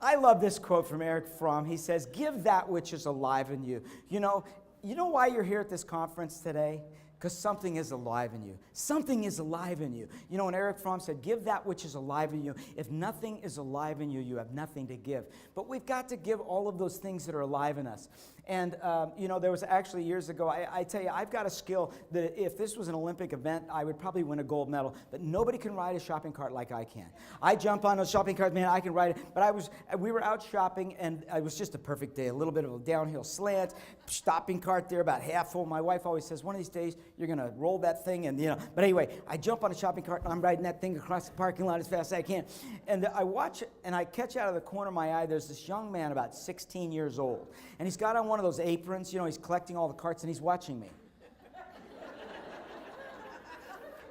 I love this quote from Eric Fromm. He says, "Give that which is alive in you." You know why you're here at this conference today? Because something is alive in you. Something is alive in you. You know, when Eric Fromm said, "Give that which is alive in you." If nothing is alive in you, you have nothing to give. But we've got to give all of those things that are alive in us. And, you know, there was actually years ago, I tell you, I've got a skill that if this was an Olympic event, I would probably win a gold medal. But nobody can ride a shopping cart like I can. I jump on those shopping carts, man, I can ride it. But we were out shopping, and it was just a perfect day. A little bit of a downhill slant, shopping cart there, about half full. My wife always says, one of these days, you're going to roll that thing. And, you know, but anyway, I jump on a shopping cart, and I'm riding that thing across the parking lot as fast as I can. And I watch it, and I catch out of the corner of my eye, there's this young man about 16 years old. And he's got on one of those aprons, you know, he's collecting all the carts, and he's watching me.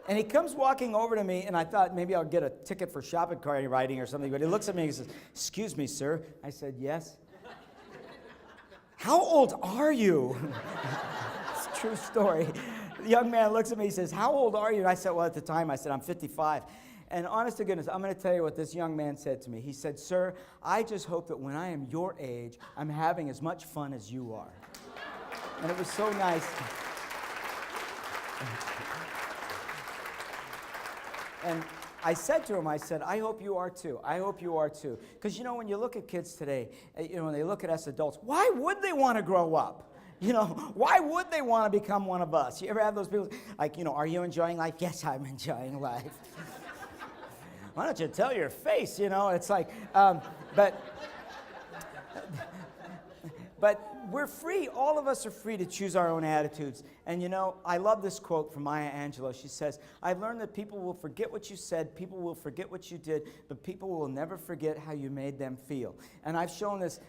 And he comes walking over to me, and I thought maybe I'll get a ticket for shopping cart riding or something. But he looks at me and he says, "Excuse me, sir." I said, "Yes." "How old are you?" It's a true story. The young man looks at me, he says, "How old are you?" And I said, well, at the time, I said, "I'm 55. And honest to goodness, I'm going to tell you what this young man said to me. He said, "Sir, I just hope that when I am your age, I'm having as much fun as you are." And it was so nice. And I said to him, I said, "I hope you are too. I hope you are too." Because, you know, when you look at kids today, you know, when they look at us adults, why would they want to grow up? You know, why would they want to become one of us? You ever have those people like, you know, "Are you enjoying life?" "Yes, I'm enjoying life." Why don't you tell your face, you know? It's like, but we're free. All of us are free to choose our own attitudes. And, you know, I love this quote from Maya Angelou. She says, "I've learned that people will forget what you said, people will forget what you did, but people will never forget how you made them feel." And I've shown this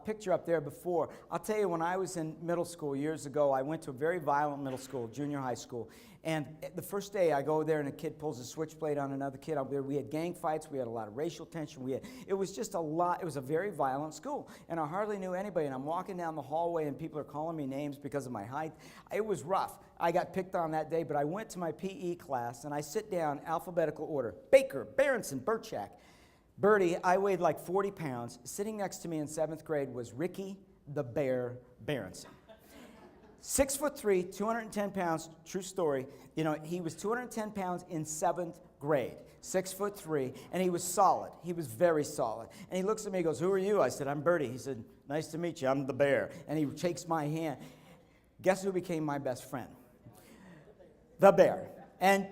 picture up there before. I'll tell you, when I was in middle school years ago, I went to a very violent middle school, junior high school. And the first day I go there and a kid pulls a switchblade on another kid. We had gang fights. We had a lot of racial tension. It was just a lot. It was a very violent school. And I hardly knew anybody. And I'm walking down the hallway and people are calling me names because of my height. It was rough. I got picked on that day, but I went to my PE class and I sit down, alphabetical order. Baker, Berenson, Birchak. Birdie, I weighed like 40 pounds. Sitting next to me in 7th grade was Ricky the Bear Berenson. 6'3", 210 pounds, true story. You know, he was 210 pounds in 7th grade, 6'3", and he was solid. He was very solid. And he looks at me and goes, "Who are you?" I said, "I'm Birdie." He said, "Nice to meet you, I'm the Bear." And he shakes my hand. Guess who became my best friend? The Bear. And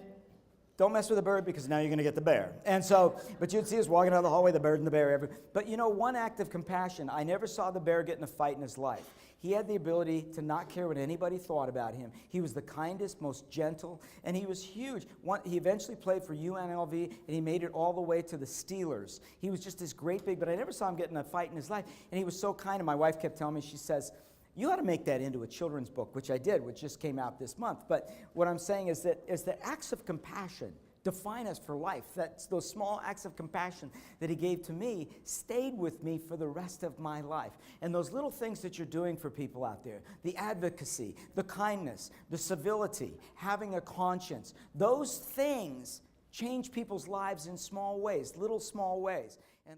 don't mess with the bird because now you're going to get the bear. And so, but you'd see us walking down the hallway, the bird and the bear. But you know, one act of compassion, I never saw the bear get in a fight in his life. He had the ability to not care what anybody thought about him. He was the kindest, most gentle, and he was huge. He eventually played for UNLV, and he made it all the way to the Steelers. He was just this great big, but I never saw him get in a fight in his life. And he was so kind, and my wife kept telling me, she says, "You ought to make that into a children's book," which I did, which just came out this month. But what I'm saying is that acts of compassion define us for life. That's those small acts of compassion that he gave to me stayed with me for the rest of my life. And those little things that you're doing for people out there, the advocacy, the kindness, the civility, having a conscience, those things change people's lives in small ways, little small ways. And